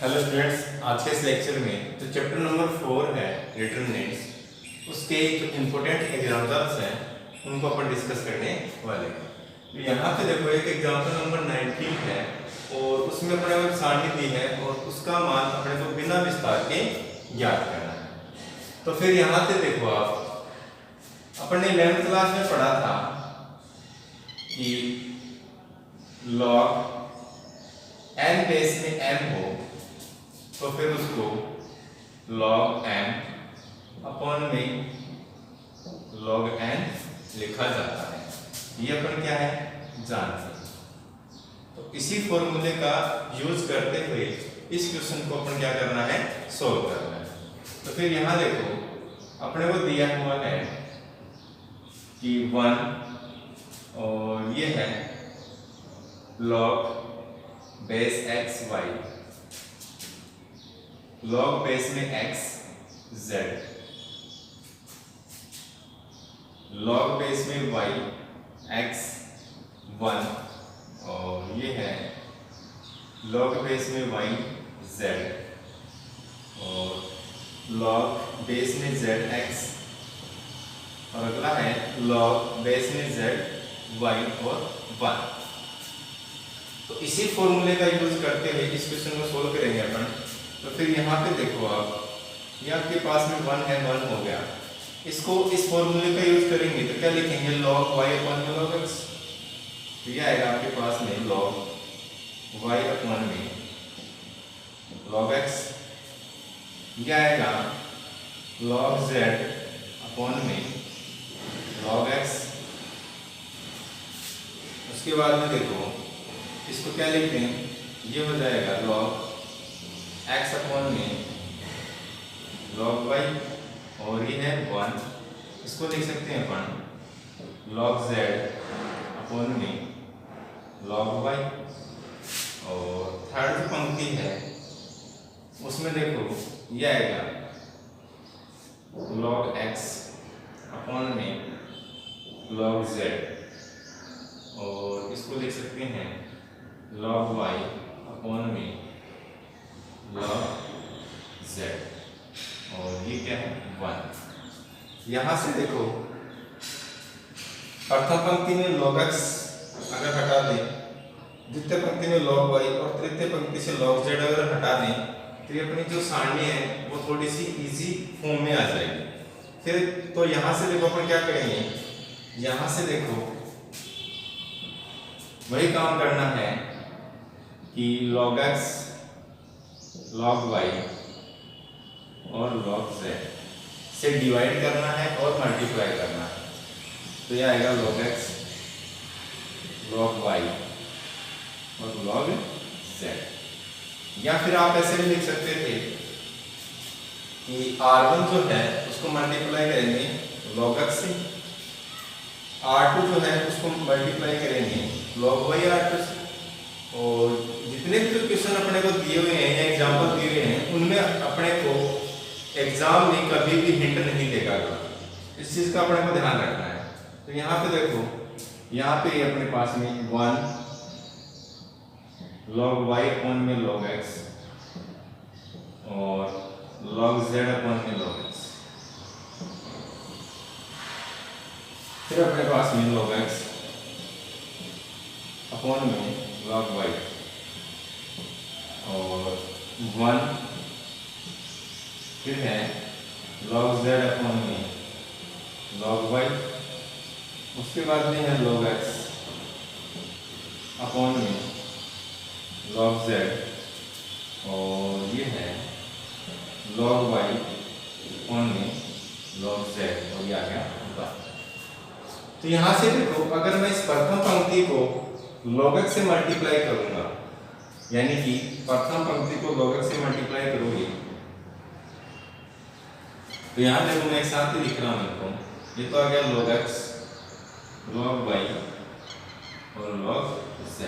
Hello students, आज के इस लेक्चर में जो चैप्टर नंबर 4 है डिटरमिनेंट्स, उसके जो इम्पोर्टेंट एग्जाम्पल्स हैं उनको अपन डिस्कस करने वाले हैं। तो यहाँ पे देखो एक एग्जाम्पल नंबर 19 है और उसमें अपने को सारणी दी है और उसका मान अपने को बिना विस्तार के ज्ञात करना है। तो फिर यहाँ से देखो आप अपने 11th क्लास में पढ़ा था कि log n बेस में m हो तो फिर उसको log m अपॉन में log n लिखा जाता है। ये अपन क्या है जानते हैं। तो इसी फॉर्मूले का यूज करते हुए इस क्वेश्चन को अपन क्या करना है, सोल्व करना है। तो फिर यहाँ देखो अपने को दिया हुआ है कि 1 और ये है log base x y, log base में x z, log बेस में y x 1 और ये है log बेस में y z और log बेस में z x और अगला है log बेस में z y और 1। तो इसी फॉर्मूले का यूज करते हुए इस क्वेश्चन को सोल्व करेंगे अपन। तो फिर यहाँ पे देखो आप, ये आपके पास में 1 है, 1 हो गया। इसको इस फॉर्मूले का यूज करेंगे तो क्या लिखेंगे, log y अपॉन में log x। तो ये आएगा आपके पास में log y अपॉन में log x। ये आएगा log z अपॉन में log x। उसके बाद में देखो इसको क्या लिखते हैं, ये हो जाएगा log x अपॉन में log y और ये है 1। इसको लिख सकते हैं अपन log z अपॉन में log y। और थर्ड जो पंक्ति है उसमें देखो ये आएगा log x अपॉन में log z और इसको लिख सकते हैं log y अपॉन में log z और ये क्या है 1। यहाँ से देखो प्रथम पंक्ति में log x अगर हटा दें, द्वितीय पंक्ति में log y और तृतीय पंक्ति से log z अगर हटा दें तो ये अपनी जो सारणी है वो थोड़ी सी इजी फॉर्म में आ जाएगी। फिर तो यहाँ से देखो अपन क्या करेंगे, यहाँ से देखो वही काम करना है कि log x log y और log z से डिवाइड करना है और मल्टीप्लाई करना है। तो ये आएगा log x log y और log z। या फिर आप ऐसे भी लिख सकते थे कि r1 जो है उसको मल्टीप्लाई करेंगे log x से, r2 जो है उसको मल्टीप्लाई करेंगे log y r2 से। और जितने भी क्वेश्चन अपने को दिए हुए हैं या एग्जाम्पल दिए हुए हैं उनमें अपने को एग्जाम में कभी भी हिंट नहीं देगा। इस चीज का अपने को ध्यान रखना है। तो यहाँ पे देखो, यहाँ पे अपने पास में 1 log y अपॉन में log x और log z अपॉन में log x। फिर अपने पास में log x अपॉन में log y और 1 फिर है log z अपॉन में log y। उसके बाद में है log x अपॉन में log z और ये है log y अपॉन में log z और ये आ गया 1। तो यहाँ से देखो अगर मैं इस प्रथम पंक्ति को log x से मल्टीप्लाई करूंगा, यानी कि प्रथम पंक्ति को log x से मल्टीप्लाई करूंगी, तो यहाँ देखो मैं एक साथ ही लिख रहा हूँ इनको। ये तो आ गया log x log y और log z।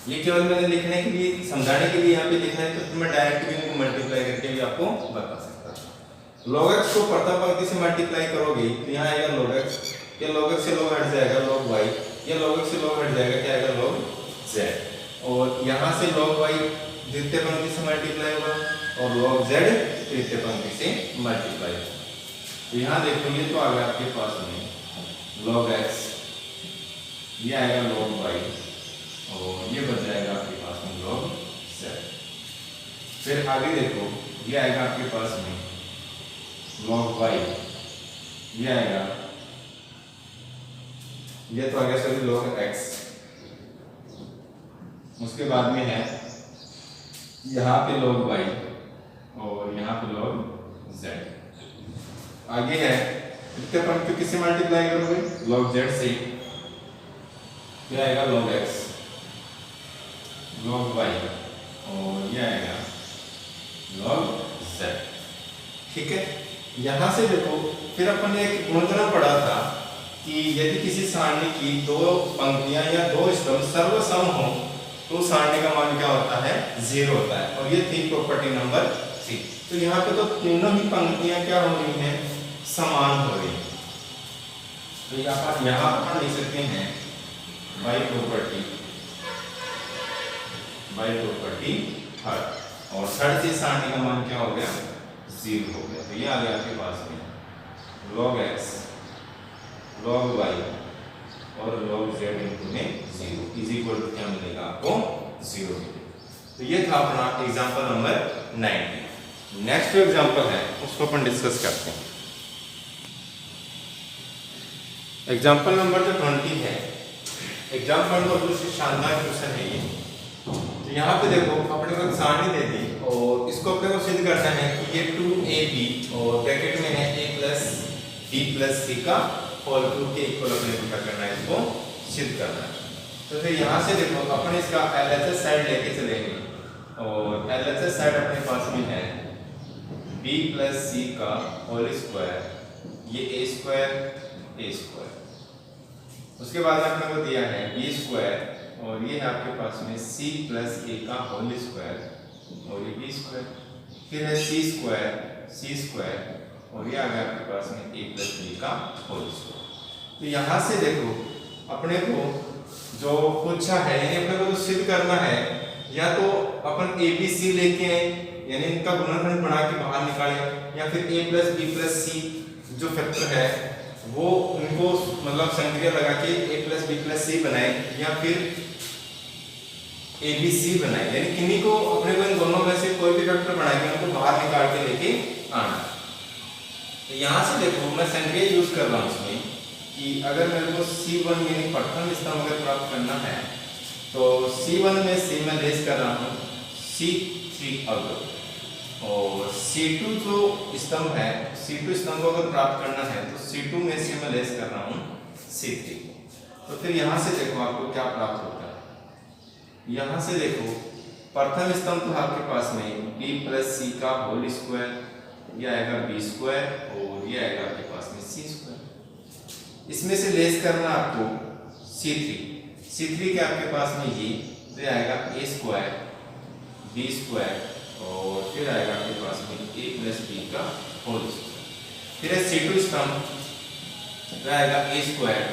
ये केवल मैंने लिखने के लिए, समझाने के लिए यहाँ पे लिखा है, तो मैं डायरेक्ट भी इनको मल्टीप्लाई करके भी आपको बता सकता हूँ। log x को प्रथम पंक्ति से मल्टीप्लाई करोगे तो यहाँ आएगा log x, ये log x से log हट जाएगा log y, ये log x से log हट जाएगा क्या आएगा log z। और यहाँ से log y द्वितीय पंक्ति से मल्टीप्लाई होगा और log z तृतीय पंक्ति से मल्टीप्लाई होगा। तो यहाँ देखो ये तो आ गया आपके पास में log x, ये आएगा log y और ये बच जाएगा आपके पास में log z। फिर आगे देखो ये आएगा आपके पास में log y, ये आएगा, ये तो आ गया सॉरी log x। उसके बाद में है यहाँ पे log y और यहाँ पे log z। आगे है तृतीय पंक्ति किससे मल्टीप्लाई करोगे? log z से। ये आएगा log x, log y और ये आएगा log z। ठीक है, यहाँ से देखो फिर अपन ने एक गुणधर्म पढ़ा था कि यदि किसी सारणी की दो पंक्तियां या दो स्तंभ सर्वसम हो तो सारणी का मान क्या होता है? 0 होता है। और ये थी प्रॉपर्टी नंबर 3। तो यहाँ पे तो तीनों ही पंक्तियां क्या हो रही हैं? समान हो रही हैं। तो यहाँ पर लिख सकते हैं बाय प्रॉपर्टी थर्ड, और थर्ड से सारणी का मान क्या हो गया? 0 हो गया। तो ये आ गया आपके पास में log x, log y और log z इनटू में 0 इज इक्वल टू क्या मिलेगा आपको? 0 मिलेगा। तो ये था अपना एग्जांपल नंबर 19। नेक्स्ट जो एग्जांपल है उसको अपन डिस्कस करते हैं। एग्जांपल नंबर जो 20 है, एग्जांपल नंबर से शानदार क्वेश्चन है ये। तो यहाँ पे देखो अपने को सारणी दे दी और इसको अपने को सिद्ध करना है कि ये 2ab और ब्रैकेट में है a plus b plus c का होल क्यूब के इक्वल अपने को क्या करना है? इसको सिद्ध करना है। तो फिर यहाँ से देखो अपन इसका LHS साइड लेके चलेंगे और LHS साइड अपने पास में है b प्लस c का होल स्क्वायर, ये a स्क्वायर। उसके बाद अपने को दिया है b स्क्वायर और ये है आपके पास में c प्लस a का होल स्क्वायर और ये b स्क्वायर। फिर है c स्क्वायर और ये आ गया आपके पास में a प्लस b का होल स्क्वायर। तो यहाँ से देखो अपने को जो पूछा है यानी अपने को तो सिद्ध करना है, या तो अपन a b c लेके आए यानी इनका गुणनखंड बना के बाहर निकालें, या फिर a plus b plus c जो फैक्टर है वो उनको मतलब संक्रिया लगा के a plus b plus c बनाए, या फिर a b c बनाए, यानी किन्हीं को अपने को इन दोनों में से कोई भी फैक्टर बना के उनको बाहर निकाल के लेके आना। तो यहाँ से देखो मैं संक्रिया यूज कर रहा हूँ इसमें कि अगर मेरे को C1 यानी प्रथम स्तंभ अगर प्राप्त करना है तो C1 में से मैं लेस कर रहा हूँ C3 अगर, और C2 जो स्तंभ है C2 स्तंभ को अगर प्राप्त करना है तो C2 में से मैं लेस कर रहा हूँ C3। तो फिर यहाँ से देखो आपको क्या प्राप्त होता है। यहाँ से देखो प्रथम स्तंभ तो आपके पास में b प्लस c का होल स्क्वायर, ये आएगा b स्क्वायर और ये आएगा आपके पास में c स्क्वायर। इसमें से लेस करना आपको C3 के आपके पास में ये आएगा a स्क्वायर b स्क्वायर और फिर आएगा आपके पास में a प्लस b का होल स्क्वायर। फिर है C2 स्तंभ, आएगा a square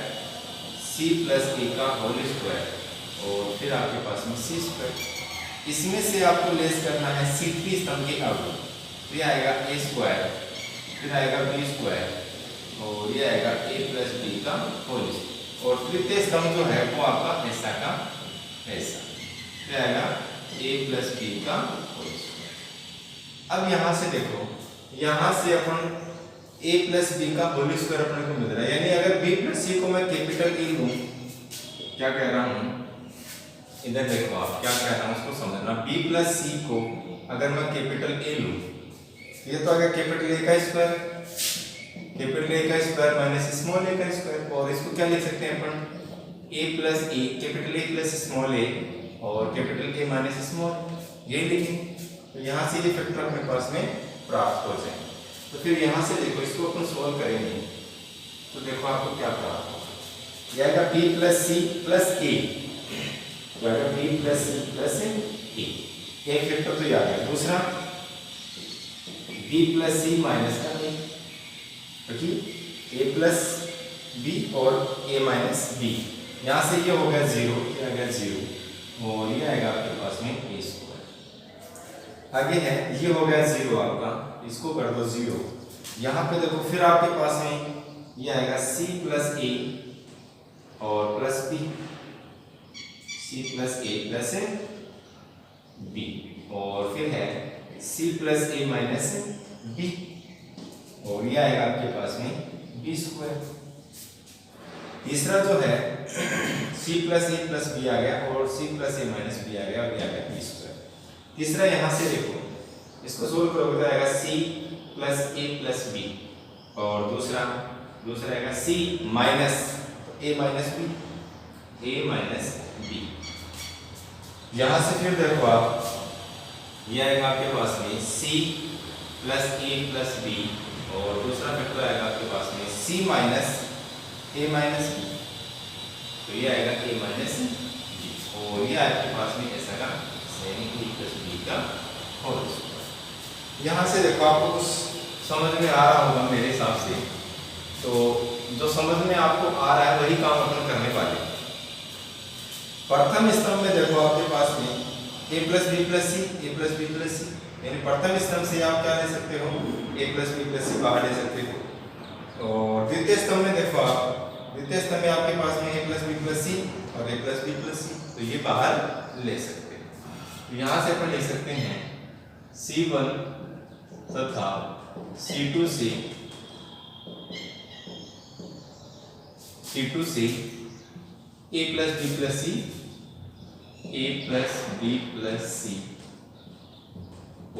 c plus a का होल स्क्वायर और फिर आपके पास में c स्क्वायर। इसमें से आपको लेस करना है C3 स्तंभ के अवयव, ये आएगा a स्क्वायर, फिर आएगा b स्क्वायर और ये आएगा a प्लस b का होल स्क्वायर। और तृतीय स्तंभ जो है वो आपका ऐसा का ऐसा, ये आएगा a प्लस b का होल स्क्वायर। अब यहाँ से देखो, यहाँ से अपन a प्लस b का होल स्क्वायर अपने को मिल रहा है, यानी अगर b प्लस c को मैं कैपिटल E लूँ, क्या कह रहा हूँ इधर देखो आप क्या कह रहा हूँ उसको समझना। b प्लस c को अगर मैं कैपिटल A लूँ, ये तो अगर कैपिटल A का स्क्वायर, कैपिटल A का स्क्वायर माइनस स्मॉल a का स्क्वायर, और इसको क्या लिख सकते हैं अपन a plus a, capital A plus small a और कैपिटल A माइनस स्मॉल, यही लिखेंगे। तो यहाँ से ये फैक्टर अपने पास में प्राप्त हो जाए। तो फिर यहाँ से देखो इसको अपन सोल्व करेंगे तो देखो आपको क्या प्राप्त होगा, ये आएगा b plus c plus a, तो आएगा b plus c plus a, एक फैक्टर तो याद है। दूसरा b प्लस c माइनस का a, a प्लस b और a माइनस b, यहाँ से ये हो गया 0, ये आ गया 0 और ये आएगा आपके पास में a स्क्वायर। आगे है ये हो गया 0 आपका, इसको कर दो 0। यहाँ पे देखो फिर आपके पास में ये आएगा c प्लस a और plus b, c plus a plus b, और फिर है c plus a minus b, और ये आएगा आपके पास में b स्क्वायर। तीसरा जो है c plus a plus b आ गया और c plus a minus b आ गया, और ये आ गया b स्क्वायर। तीसरा यहाँ से देखो, इसको सोल्व करोगे तो आएगा c plus a plus b, और दूसरा आएगा c minus a minus b, a minus b। यहाँ से फिर देखो आप, ये आएगा आपके पास में c plus a plus b, और दूसरा फैक्टर आएगा आपके पास में c minus a minus b, तो ये आएगा a माइनस b, और ये आपके पास में ऐसा का यानी a प्लस b का होल स्क्वायर। यहाँ से देखो आपको कुछ समझ में आ रहा होगा मेरे हिसाब से, तो जो समझ में आपको आ रहा है वही काम अपन करने वाले। प्रथम स्तंभ में देखो आपके पास में a plus b plus c, a plus b plus c, यानी प्रथम स्तंभ से आप क्या ले सकते हो, a प्लस बी प्लस सी बाहर ले सकते हो। और द्वितीय स्तंभ में देखो आप, द्वितीय स्तंभ में आपके पास में a प्लस बी प्लस सी और a प्लस बी प्लस सी, तो ये बाहर ले सकते हैं। यहाँ से अपन लिख सकते हैं C1 तथा C2 से a plus b plus c, a plus b plus c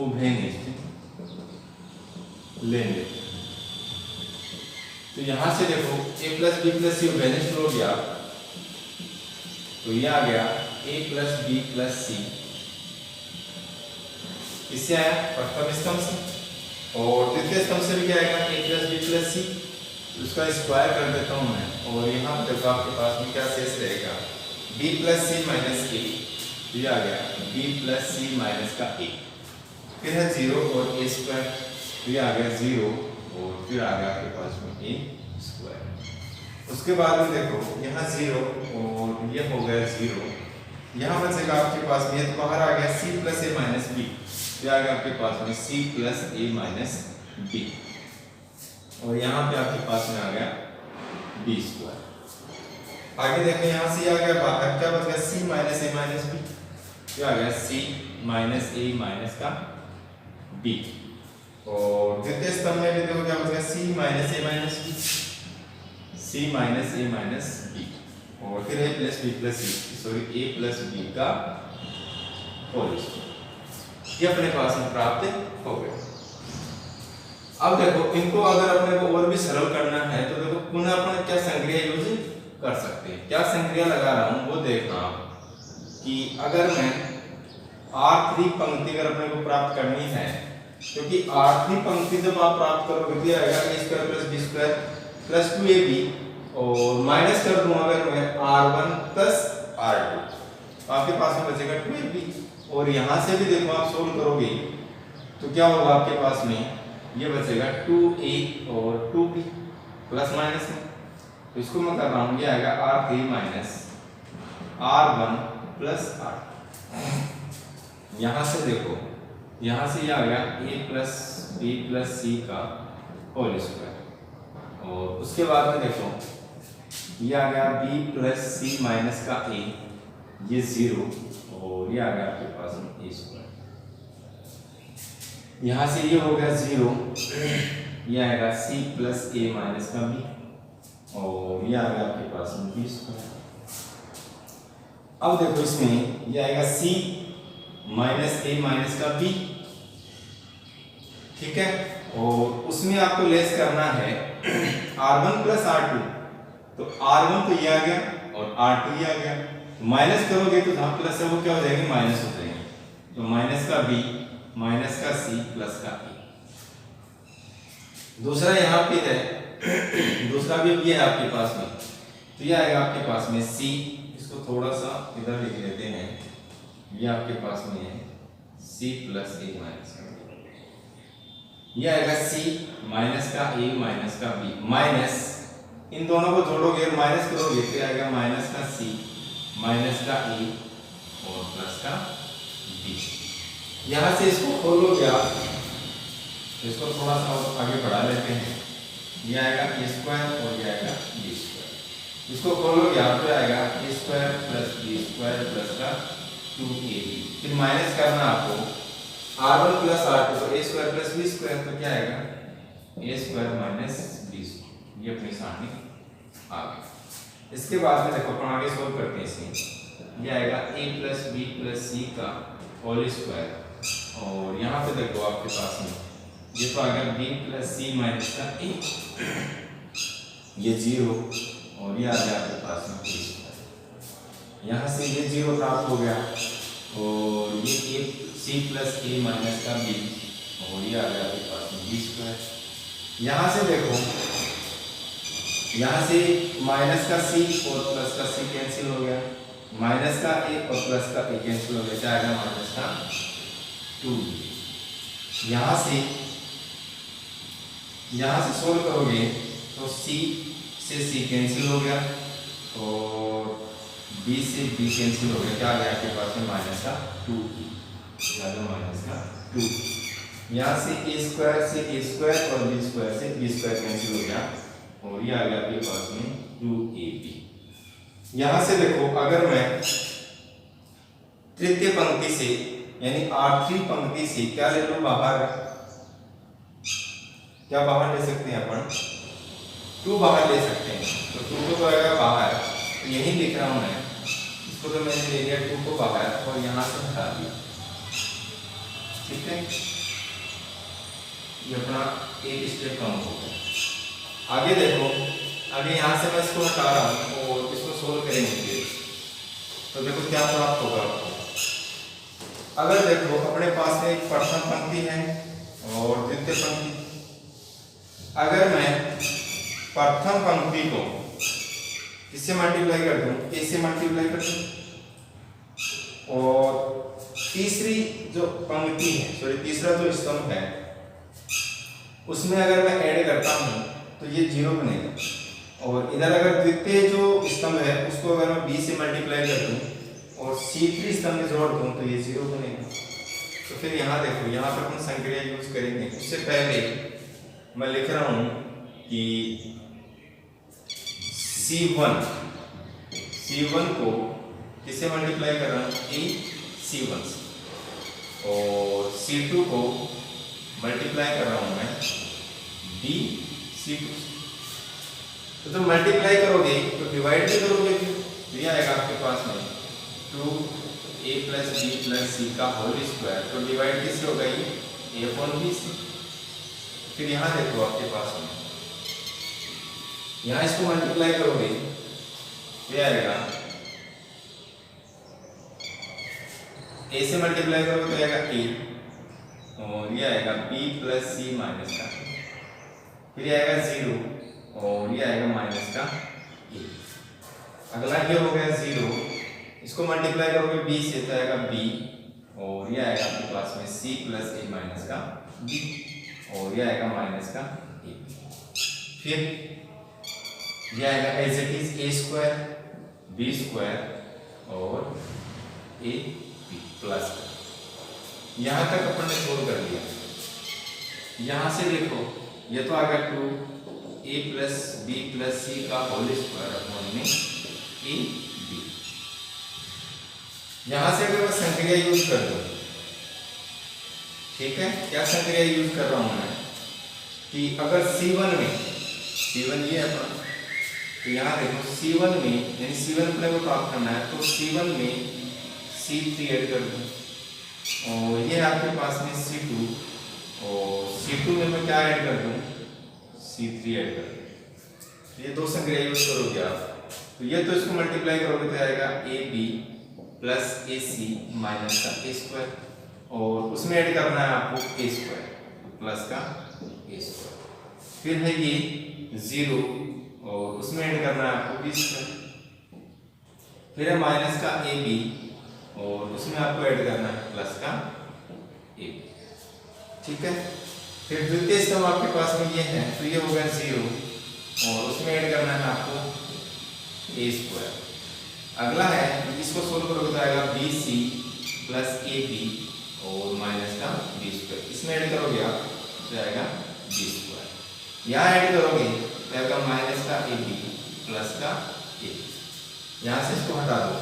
उभयनिष्ठ लेंगे। तो यहां से देखो a plus b plus c उभयनिष्ठ हो गया, तो ये आ गया a plus b plus c, इससे आया प्रथम स्तंभ से, और द्वितीय स्तंभ से भी क्या आएगा a प्लस बी प्लस सी, उसका स्क्वायर कर देता हूं मैं, और यहाँ देखो आपके पास में क्या शेष रहेगा b plus C minus a, ये आ गया b प्लस सी माइनस का a, फिर है 0 और a स्क्वायर, ये आ गया 0 और फिर आ गया आपके पास में a स्क्वायर। उसके बाद में देखो यहाँ 0 और ये हो गया 0, यहाँ बचेगा आपके पास में, तो बाहर आ गया c plus a minus b, ये आ गया आपके पास में c plus a minus b, और यहाँ पे आपके पास में आ गया b स्क्वायर। आगे देखो यहाँ से आ गया बाहर, क्या बच गया c minus a minus b, ये आ गया c माइनस a माइनस का b, और द्वितीय स्तंभ में भी देखो क्या बच गया c minus a minus b, c minus a minus b, और फिर a plus b plus c, sorry a plus b का होल स्क्वायर। ये अपने पास में प्राप्त हो गया। अब देखो इनको अगर अपने को और भी सरल करना है तो देखो पुनः अपन क्या संक्रिया यूज कर सकते हैं। क्या संक्रिया लगा रहा हूं वो देखना आप, कि अगर मैं R3 पंक्ति अगर अपने को प्राप्त करनी है, क्योंकि R3 पंक्ति जब आप प्राप्त करोगे तो आएगा a square plus b square plus 2ab, और माइनस कर दूं अगर मैं R1 प्लस R2, तो आपके पास में बचेगा 2ab, और यहाँ से भी देखो आप सोल्व करोगे तो क्या होगा आपके पास में, ये बचेगा 2a और 2b प्लस माइनस में, तो इसको मैं कर रहा हूँ, ये आएगा R3 minus R1 plus R2। यहाँ से देखो, यहाँ से ये आ गया a plus b plus c का होल स्क्वायर, और उसके बाद में देखो ये आ गया b प्लस c माइनस का a, ये 0, और ये आ गया आपके पास में a स्क्वायर। यहाँ से ये हो गया 0, ये आएगा c प्लस a माइनस का b, और ये आ गया आपके पास में b स्क्वायर। अब देखो इसमें ये आएगा c माइनस a माइनस का b, ठीक है, और उसमें आपको लेस करना है R1 प्लस R2, तो R1 तो ये आ गया और R2 ये आ गया, माइनस करोगे तो जहां प्लस है वो क्या हो जाएंगे, माइनस हो जाएंगे, तो माइनस का b माइनस का c प्लस का a। दूसरा यहाँ पे है, दूसरा भी ये है आपके पास में, तो ये आएगा आपके पास में c, इसको थोड़ा सा इधर लिख लेते हैं, ये आपके पास में है c प्लस a माइनस का, ये आएगा c माइनस का a माइनस का b, माइनस इन दोनों को जोड़ोगे और माइनस करोगे तो आएगा माइनस का c माइनस का a और प्लस का b। यहाँ से इसको खोलोगे आप, इसको थोड़ा सा आगे बढ़ा लेते हैं, ये आएगा ए स्क्वायर और ये आएगा बी स्क्वायर। इसको खोलोगे आप तो आएगा a square plus b square plus का 2ab। फिर माइनस करना आपको r1 प्लस r2, तो ए स्क्वायर प्लस बी स्क्वायर, तो क्या आएगा a square minus B square. ये अपनी सामने आ गई। इसके बाद में देखो अपन आगे सोल्व करते हैं इसे, ये आएगा a प्लस बी प्लस सी का होल स्क्वायर, और यहाँ पे देखो आपके पास में ये तो आ गया b प्लस सी माइनस का a, ये 0 और ये आ गया आपके पास में b स्क्वायर। यहाँ से ये 0 प्राप्त हो गया और ये a c plus a minus का b, और ये आ गया आपके पास में b स्क्वायर। यहाँ से देखो, यहाँ से माइनस का c और प्लस का c कैंसिल हो गया, माइनस का a और प्लस का a कैंसिल हो गया, क्या आएगा माइनस का 2। यहाँ से सोल्व करोगे तो c से c कैंसिल हो गया और b से b कैंसिल हो गया, क्या आ गया आपके पास में माइनस का 2, माइनस का 2। यहाँ से a स्क्वायर से a स्क्वायर और b स्क्वायर से b स्क्वायर कैंसिल हो गया और ये आ गया आपके पास में 2ab। यहाँ से देखो, अगर मैं तृतीय पंक्ति से यानी आखिरी पंक्ति से क्या ले लूं बाहर, क्या बाहर ले सकते हैं अपन 2 बाहर ले सकते हैं, तो 2 तो आएगा बाहर, तो यही लिख रहा हूं मैं, इसको तो मैंने ले लिया 2 को बाहर और यहाँ से हटा दिया, ठीक है। ये अपना एक स्टेप कम हो गया। आगे देखो, आगे यहाँ से मैं इसको हटा रहा हूँ और इसको सोल्व करेंगे, तो देखो क्या प्राप्त होगा आपको। अगर देखो अपने पास में एक प्रथम पंक्ति है और द्वितीय पंक्ति, अगर मैं प्रथम पंक्ति को किससे मल्टीप्लाई कर दूं, a से मल्टीप्लाई कर दूं, और तीसरी जो पंक्ति है, सॉरी तीसरा जो स्तंभ है, उसमें अगर मैं ऐड करता हूं तो ये 0 बनेगा, और इधर अगर द्वितीय जो स्तंभ है उसको अगर मैं b से मल्टीप्लाई कर दूं और C3 स्तंभ में जोड़ दूं तो ये 0 बनेगा। तो फिर यहाँ देखो, यहाँ पर हम संक्रिया यूज करेंगे। उससे पहले मैं लिख रहा हूँ कि C1 को किससे मल्टीप्लाई कर रहा हूँ, C1 से, और C2 को मल्टीप्लाई कर रहा हूँ मैं C2 से। तो मल्टीप्लाई करोगे तो डिवाइड भी करोगे, फिर ये आएगा आपके पास में 2a plus b plus c का होल स्क्वायर, तो डिवाइड किससे होगा ये a अपॉन b से। फिर यहाँ देखो आपके पास में, यहाँ इसको मल्टीप्लाई करोगे ये आएगा, a से मल्टीप्लाई करोगे तो आएगा a, और ये आएगा b प्लस c माइनस का, फिर ये आएगा 0 और ये आएगा माइनस का a। अगला ये हो गया 0, इसको मल्टीप्लाई करोगे b से तो आएगा b, और ये आएगा आपके पास में c प्लस a माइनस का b, और ये आएगा माइनस का a। फिर ये आएगा as it is a square b square और a b प्लस। यहाँ तक अपन ने सोल्व कर लिया। यहाँ से देखो, ये तो आ गया 2a plus b plus c का होल स्क्वायर अपॉन में a b। यहाँ से अगर मैं संक्रिया यूज कर दूं, ठीक है, क्या संक्रिया यूज कर रहा हूं मैं, कि अगर C1 ये अपना, तो यहाँ देखो C1 में यानी C1 अपने को प्राप्त करना है, तो C1 में C3 ऐड कर दूं, और ये आपके पास में C2, और C2 में मैं क्या ऐड कर दूं, C3 ऐड कर दूं। ये 2 संक्रिया यूज करोगे आप, तो ये तो इसको मल्टीप्लाई करोगे तो आएगा AB प्लस AC माइनस का a स्क्वायर, और उसमें ऐड करना है आपको a स्क्वायर प्लस का a स्क्वायर। फिर है ये 0 और उसमें ऐड करना है आपको b स्क्वायर। फिर है माइनस का AB और उसमें आपको ऐड करना है प्लस का a, ठीक है। फिर द्वितीय स्तंभ आपके पास में ये है, तो ये हो गया 0 और उसमें ऐड करना है आपको a स्क्वायर। अगला है, इसको सोल्व करोगे तो आएगा BC प्लस AB और माइनस का बी स्क्वायर, इसमें ऐड करोगे आप तो आएगा बी स्क्वायर। यहाँ ऐड करोगे तो आएगा माइनस का ए बी प्लस का ए। यहाँ से इसको हटा दो,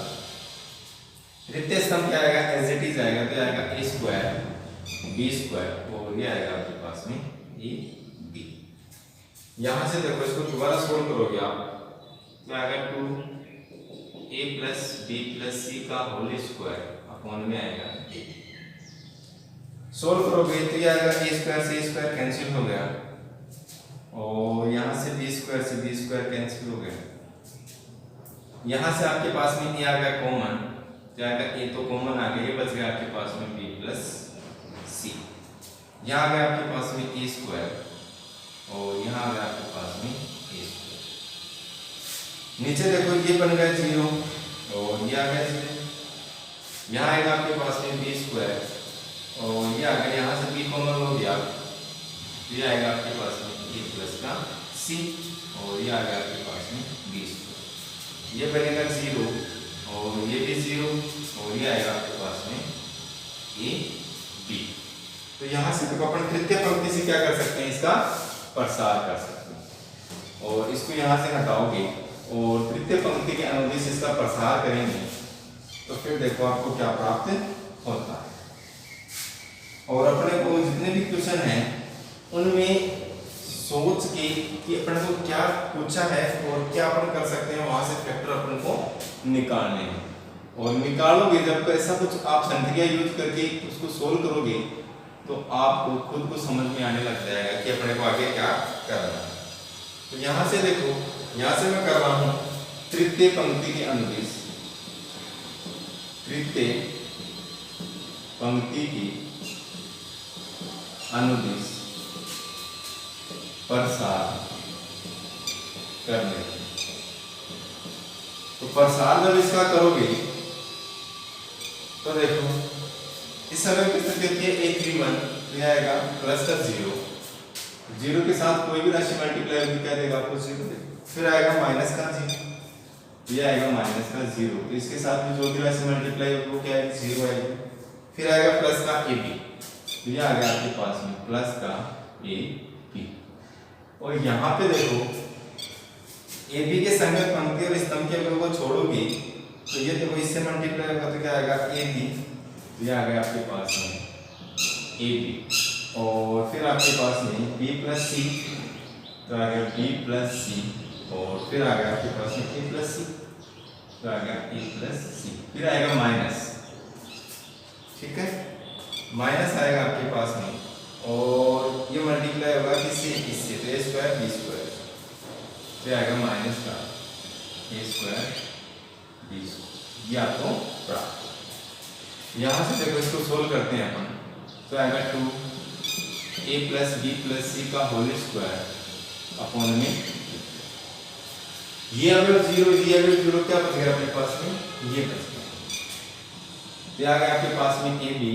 तृतीय स्तंभ क्या आएगा, एज इट इज आएगा तो आएगा ए स्क्वायर बी स्क्वायर और ये आएगा आपके पास में ए बी। यहाँ से देखो इसको दोबारा सोल्व करोगे आप तो आएगा 2a प्लस बी प्लस सी का होल स्क्वायर अपॉन में आएगा a। सोल्व करोगे तो ये आएगा a स्क्वायर से a स्क्वायर कैंसिल हो गया और यहाँ से b स्क्वायर कैंसिल हो गया। यहाँ से आपके पास में ये आ गया कॉमन, तो आएगा a तो कॉमन आ गया, ये बच गया आपके पास में b प्लस सी। यहाँ आ गया आपके पास में a स्क्वायर और यहाँ आ गया आपके पास में a स्क्वायर। नीचे देखो ये बन गया 0 और ये आ गया 0। यहाँ आएगा आपके पास में बी स्क्वायर और ये आ गया, यहाँ से बी कॉमन हो गया, ये आएगा आपके पास में ए प्लस का सी और ये आ गया आपके पास में बी स्क्वायर। ये बनेगा 0 और ये भी 0 और ये आएगा आपके पास में ए बी। तो यहाँ से देखो अपन तृतीय पंक्ति से क्या कर सकते हैं, इसका प्रसार कर सकते हैं और इसको यहाँ से हटाओगे और तृतीय पंक्ति के अनुदिश इसका प्रसार करेंगे तो फिर देखो आपको क्या प्राप्त होता है। और अपने को जितने भी क्वेश्चन हैं उनमें सोच के कि अपने को क्या पूछा है और क्या अपन कर सकते हैं, वहां से फैक्टर अपन को निकालने हैं। और निकालोगे जब ऐसा कुछ आप संक्रिया यूज करके उसको सोल्व करोगे तो आपको खुद को समझ में आने लग जाएगा कि अपने को आगे क्या करना है। तो यहाँ से देखो, यहाँ से मैं कर रहा हूं तृतीय पंक्ति के अनुदिश, तृतीय पंक्ति की अनुदिश प्रसार करने। तो प्रसार जब इसका करोगे तो देखो इस समय की स्थिति होती है a31 तो यह आएगा प्लस का 0 के साथ कोई भी राशि मल्टीप्लाई होगी क्या देगा आपको 0 देगा। फिर आएगा माइनस का 0, ये आएगा माइनस का 0, तो इसके साथ में जो भी राशि मल्टीप्लाई होगी वो क्या आएगी 0 आएगी। फिर आएगा प्लस का ए बी, तो ये आ गया आपके पास में प्लस का ए बी। और यहाँ पे देखो ए बी के संगत पंक्ति और स्तंभ के अगर वो छोड़ोगे तो ये देखो इससे मल्टीप्लाई होगा तो क्या आएगा ए बी, ये आ गया आपके पास में ए बी। और फिर आपके पास में b प्लस सी, तो आ गया b प्लस सी और फिर आ गया आपके पास में a प्लस सी, तो आ गया a प्लस सी। फिर आएगा माइनस, ठीक है, माइनस आएगा आपके पास में और ये मल्टीप्लाई होगा किससे, इससे, तो a स्क्वायर b स्क्वायर, फिर आएगा माइनस का a स्क्वायर b स्क्वायर। ये आपको प्राप्त। यहाँ से देखो इसको सोल्व करते हैं अपन, तो आएगा 2a प्लस बी प्लस सी का होल स्क्वायर अपॉन में ये अगर 0 ये अगर 0 क्या बच गया अपने पास में, ये बच गया। ये आ गया आपके पास में ए बी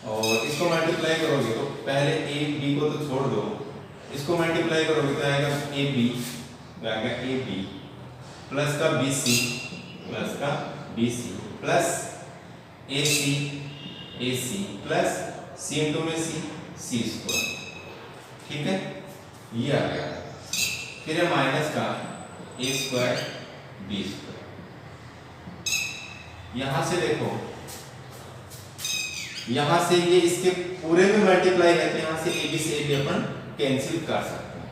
और इसको मल्टीप्लाई करोगे तो पहले ए बी को तो छोड़ दो, इसको मल्टीप्लाई करोगे तो आएगा ए बी, तो आएगा ए बी प्लस का बी सी, प्लस का बी सी प्लस ए सी प्लस सी इंटू में सी स्क्वायर, ठीक है, ये आ गया। फिर है माइनस का ए स्क्वायर बी स्क्वायर। यहां से देखो, यहां से ये इसके पूरे में मल्टीप्लाई है तो यहां से ए बी से ए बी अपन कैंसिल कर सकते हैं।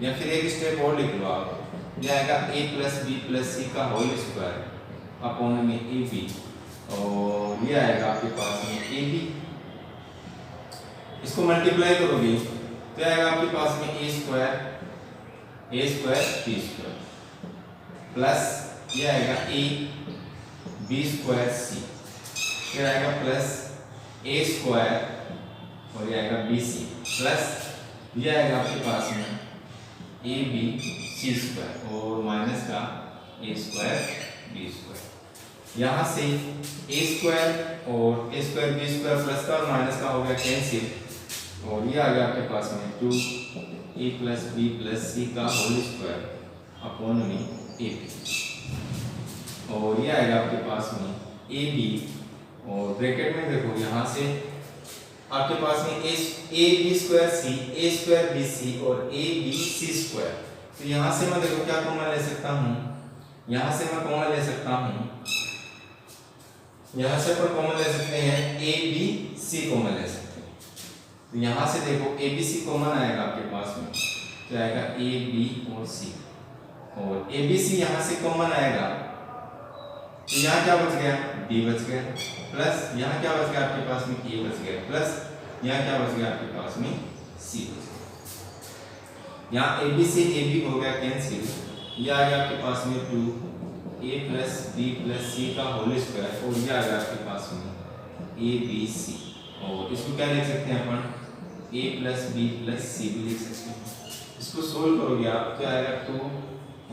या फिर एक स्टेप और लिख लो आप, ये आएगा ए प्लस बी प्लस सी का होल स्क्वायर अपॉन में ए बी और ये आएगा आपके पास में ए बी। इसको मल्टीप्लाई करोगे तो आएगा आपके पास में ए स्क्वायर बी स्क्वायर प्लस ये आएगा ए बी स्क्वायर सी, फिर आएगा प्लस ए स्क्वायर और ये आएगा बी सी प्लस ये आएगा आपके पास में ए बी सी स्क्वायर और माइनस का ए स्क्वायर बी स्क्वायर। यहाँ से ए स्क्वायर और ए स्क्वायर बी स्क्वायर प्लस का और माइनस का हो गया कैंसिल और ये आ गया आपके पास में 2a प्लस बी प्लस सी का होल स्क्वायर अपॉन में ए बी और ये आएगा आपके पास में ए बी और ब्रैकेट में देखो यहाँ से आपके पास में A B square C, A square B C और ए बी सी स्क्वायर। तो यहाँ से मैं देखो क्या कॉमन ले सकता हूँ, यहाँ से मैं कॉमन ले सकता हूँ, यहाँ से अपन कॉमन ले सकते हैं ए बी सी कॉमन ले सकते हैं। तो यहाँ से देखो ए बी सी कॉमन आएगा आपके पास में, क्या आएगा ए बी और सी, और ए बी सी यहाँ से कॉमन आएगा तो यहाँ क्या बच गया, डी बच गया, प्लस यहाँ क्या बच गया आपके पास में, ए बच गया, प्लस यहाँ क्या बच गया आपके पास में, सी बच गया। यहाँ ए बी से ए बी हो गया कैंसिल, ये आ गया आपके पास में 2 ए प्लस बी प्लस सी का होल स्क्वायर, और ये आ गया आपके पास में ए बी सी, और इसको क्या लिख सकते हैं अपन, ए प्लस बी प्लस सी भी लिख सकते हैं। इसको सोल्व करोगे आप, क्या आएगा 2,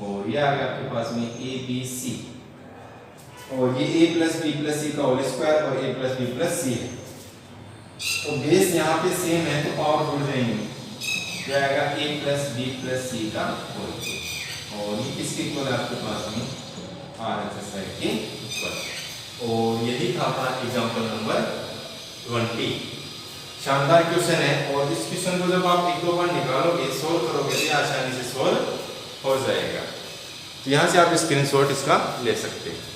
और ये आ गया आपके पास में ए बी सी, और ये a प्लस बी प्लस सी का होल स्क्वायर और a प्लस बी प्लस सी है। तो बेस यहाँ पे सेम है तो पावर जुड़ जाएंगे, क्या आएगा a प्लस बी प्लस सी का होल, और ये किसके इक्वल है आपके पास में, RHS साइड के इक्वल। और यही था अपना एग्जांपल नंबर 20। शानदार क्वेश्चन है, और इस क्वेश्चन को जब आप 1-2 बार निकालोगे, सोल्व करोगे तो आसानी से सोल्व हो जाएगा। तो यहाँ से आप स्क्रीनशॉट इसका ले सकते हैं।